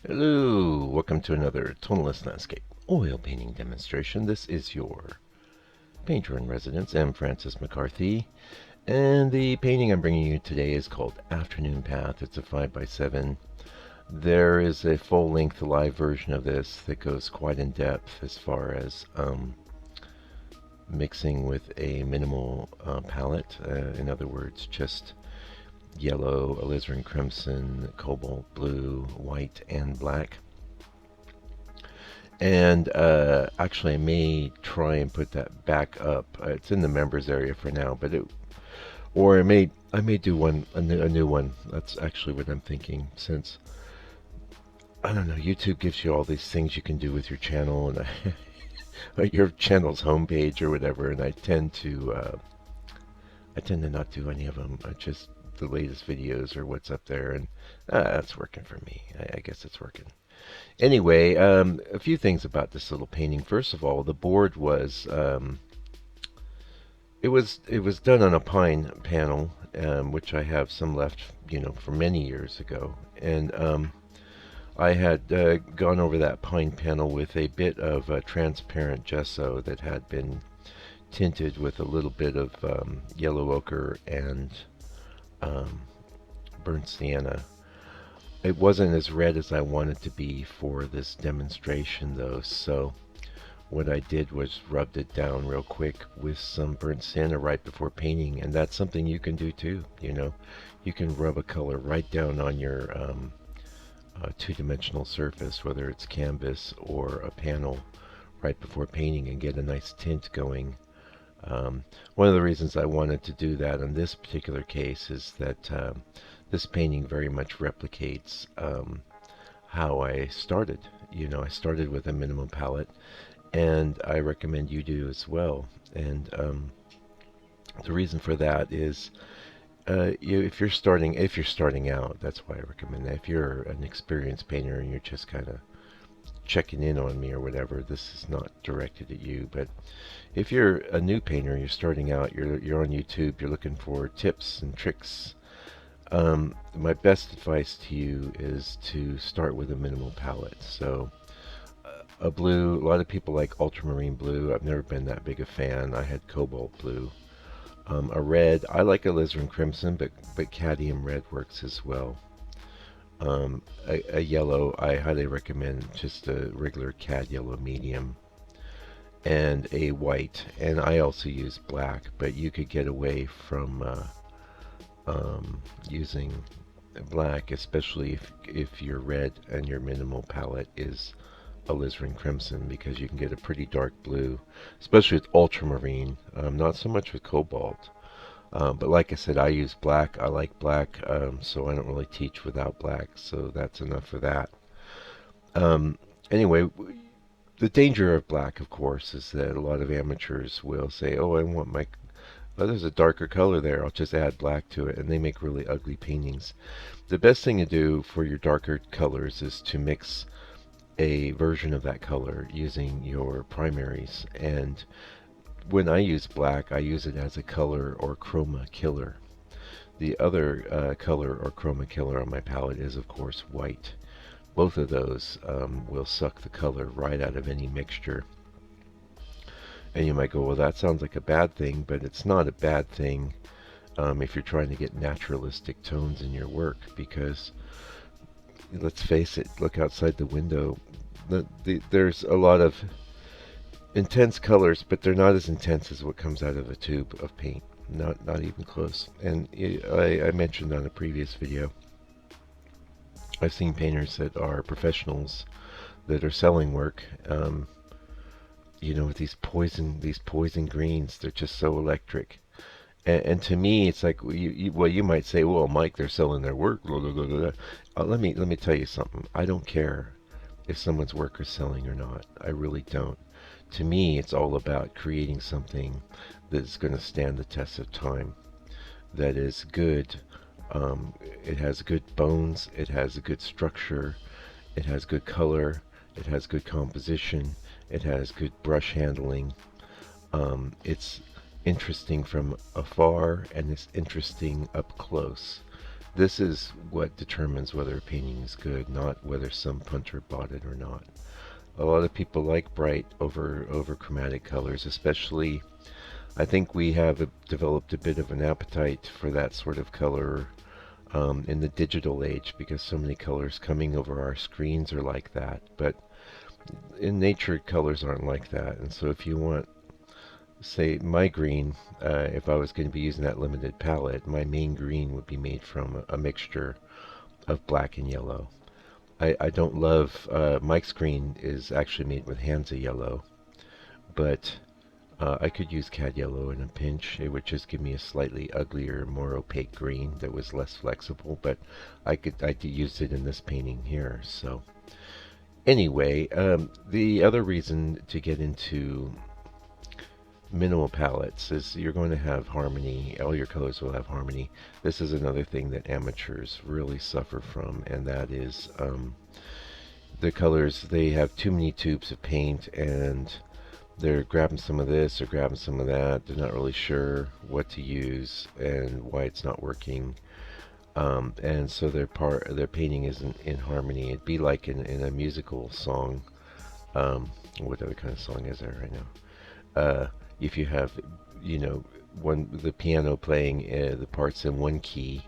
Hello, welcome to another tonalist landscape oil painting demonstration. This is your painter in residence, M. Francis McCarthy, and the painting I'm bringing you today is called Afternoon Path. It's a 5x7. There is a full-length live version of this that goes quite in depth as far as mixing with a minimal palette. In other words, just yellow, alizarin crimson, cobalt blue, white, and black. And actually, I may try and put that back up. It's in the members area for now, but I may do a new one. That's actually what I'm thinking. Since I don't know, YouTube gives you all these things you can do with your channel and your channel's homepage or whatever, and I tend to not do any of them. I just the latest videos or what's up there, and that's working for me. I guess it's working. Anyway, a few things about this little painting. First of all, the board was it was done on a pine panel, which I have some left, from many years ago, and I had gone over that pine panel with a bit of transparent gesso that had been tinted with a little bit of yellow ochre and um, burnt sienna. It wasn't as red as I wanted to be for this demonstration though, so what I did was rubbed it down real quick with some burnt sienna right before painting, and that's something you can do too. You can rub a color right down on your two-dimensional surface, whether it's canvas or a panel, right before painting and get a nice tint going. One of the reasons I wanted to do that in this particular case is that this painting very much replicates how I started. I started with a minimum palette, and I recommend you do as well. And the reason for that is if you're starting out, that's why I recommend that. If you're an experienced painter and you're just kind of checking in on me or whatever, this is not directed at you. But if you're a new painter, you're starting out, you're on YouTube, you're looking for tips and tricks. My best advice to you is to start with a minimal palette. So a blue, a lot of people like ultramarine blue. I've never been that big a fan. I had cobalt blue. A red, I like alizarin crimson, but cadmium red works as well. A yellow, I highly recommend just a regular cad yellow medium, and a white, and I also use black, but you could get away from using black, especially if your red and your minimal palette is alizarin crimson, because you can get a pretty dark blue, especially with ultramarine, not so much with cobalt. But like I said, I use black. I like black, so I don't really teach without black, so that's enough for that. Anyway, the danger of black, of course, is that a lot of amateurs will say, oh, there's a darker color there, I'll just add black to it, and they make really ugly paintings. The best thing to do for your darker colors is to mix a version of that color using your primaries. And when I use black, I use it as a color or chroma killer. The other color or chroma killer on my palette is, of course, white. Both of those will suck the color right out of any mixture. And you might go, well, that sounds like a bad thing, but it's not a bad thing if you're trying to get naturalistic tones in your work, because let's face it, look outside the window. There's a lot of intense colors, but they're not as intense as what comes out of a tube of paint. Not even close. And I mentioned on a previous video, I've seen painters that are professionals that are selling work, with these poison greens. They're just so electric. And to me, it's like, you might say, well, Mike, they're selling their work. Blah, blah, blah, blah. Let me tell you something. I don't care if someone's work is selling or not. I really don't. To me, it's all about creating something that's going to stand the test of time, that is good. It has good bones, it has a good structure, it has good color, it has good composition, it has good brush handling. It's interesting from afar, and it's interesting up close. This is what determines whether a painting is good, not whether some punter bought it or not. A lot of people like bright over chromatic colors, especially. I think we have developed a bit of an appetite for that sort of color in the digital age, because so many colors coming over our screens are like that. But in nature, colors aren't like that. And so if you want, say, my green, if I was going to be using that limited palette, my main green would be made from a mixture of black and yellow. I don't love, Mike's green is actually made with Hansa yellow, but I could use cad yellow in a pinch. It would just give me a slightly uglier, more opaque green that was less flexible, but I used it in this painting here. So anyway, the other reason to get into minimal palettes is you're going to have harmony. All your colors will have harmony. This is another thing that amateurs really suffer from, and that is the colors. They have too many tubes of paint, and they're grabbing some of this or grabbing some of that. They're not really sure what to use and why it's not working. And so their painting isn't in harmony. It'd be like in a musical song. What other kind of song is there right now? If you have, the piano playing the parts in one key,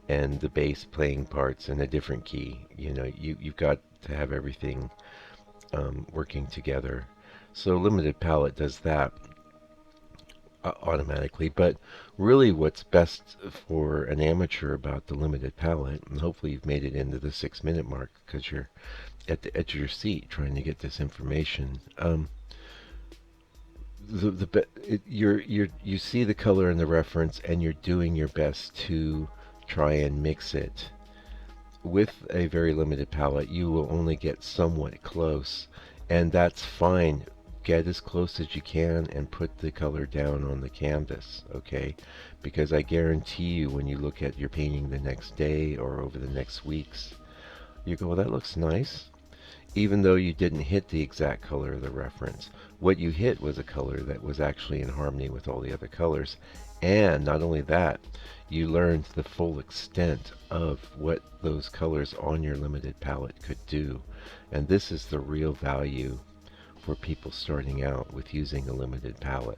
and the bass playing parts in a different key, you've got to have everything working together. So limited palette does that automatically. But really, what's best for an amateur about the limited palette, and hopefully you've made it into the 6-minute mark because you're at the edge of your seat trying to get this information. You see the color in the reference, and you're doing your best to try and mix it. With a very limited palette, you will only get somewhat close, and that's fine. Get as close as you can and put the color down on the canvas, okay? Because I guarantee you, when you look at your painting the next day or over the next weeks, you go, well, that looks nice. Even though you didn't hit the exact color of the reference, what you hit was a color that was actually in harmony with all the other colors. And not only that, you learned the full extent of what those colors on your limited palette could do. And this is the real value for people starting out with using a limited palette.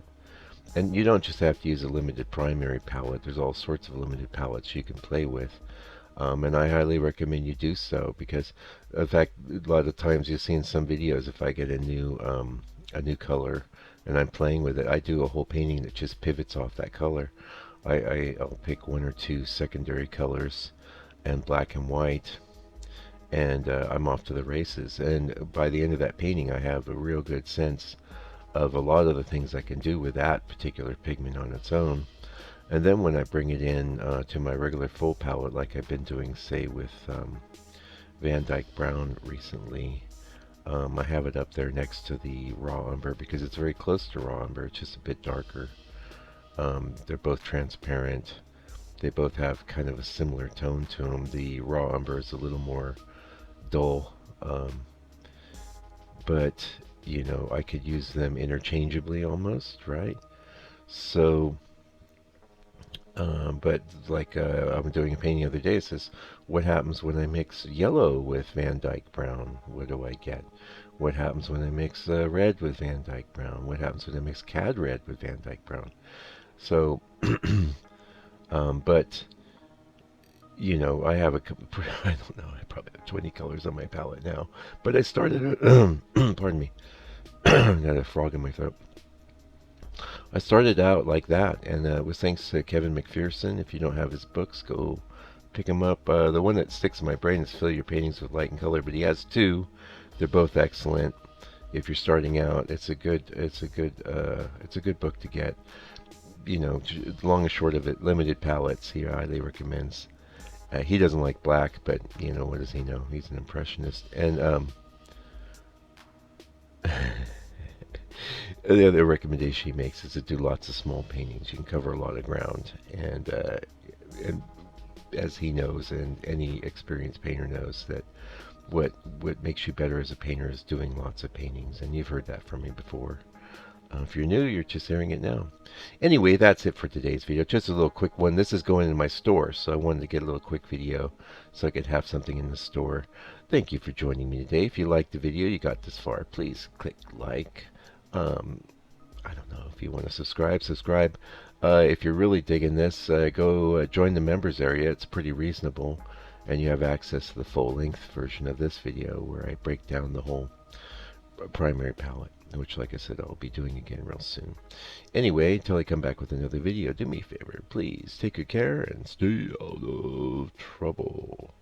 And you don't just have to use a limited primary palette. There's all sorts of limited palettes you can play with. And I highly recommend you do so, because, in fact, a lot of times you'll see in some videos, if I get a new color and I'm playing with it, I do a whole painting that just pivots off that color. I'll pick one or two secondary colors and black and white, and I'm off to the races. And by the end of that painting, I have a real good sense of a lot of the things I can do with that particular pigment on its own. And then when I bring it in to my regular full palette, like I've been doing, say, with Van Dyke Brown recently, I have it up there next to the raw umber because it's very close to raw umber. It's just a bit darker. They're both transparent. They both have kind of a similar tone to them. The raw umber is a little more dull, but I could use them interchangeably almost, right? So. But like I'm doing a painting the other day, it says, what happens when I mix yellow with Van Dyke Brown? What do I get? What happens when I mix red with Van Dyke Brown? What happens when I mix cad red with Van Dyke Brown? So, but, I have I don't know, I probably have 20 colors on my palette now. But I started, pardon me, I got a frog in my throat. I started out like that, and it was thanks to Kevin McPherson. If you don't have his books, go pick him up. The one that sticks in my brain is Fill Your Paintings with Light and Color, but he has two. They're both excellent. If you're starting out, it's a good book to get. Long and short of it, limited palettes he highly recommends. He doesn't like black, but what does he know? He's an impressionist, and the other recommendation he makes is to do lots of small paintings. You can cover a lot of ground, and as he knows, and any experienced painter knows, that what makes you better as a painter is doing lots of paintings, and you've heard that from me before. If you're new, you're just hearing it now. Anyway, that's it for today's video. Just a little quick one. This is going in my store, so I wanted to get a little quick video so I could have something in the store. Thank you for joining me today. If you liked the video, you got this far, please click like. I don't know if you want to subscribe. If you're really digging this, go join the members area. It's pretty reasonable, and you have access to the full-length version of this video where I break down the whole primary palette, which, like I said, I'll be doing again real soon. Anyway, until I come back with another video, do me a favor, please take good care and stay out of trouble.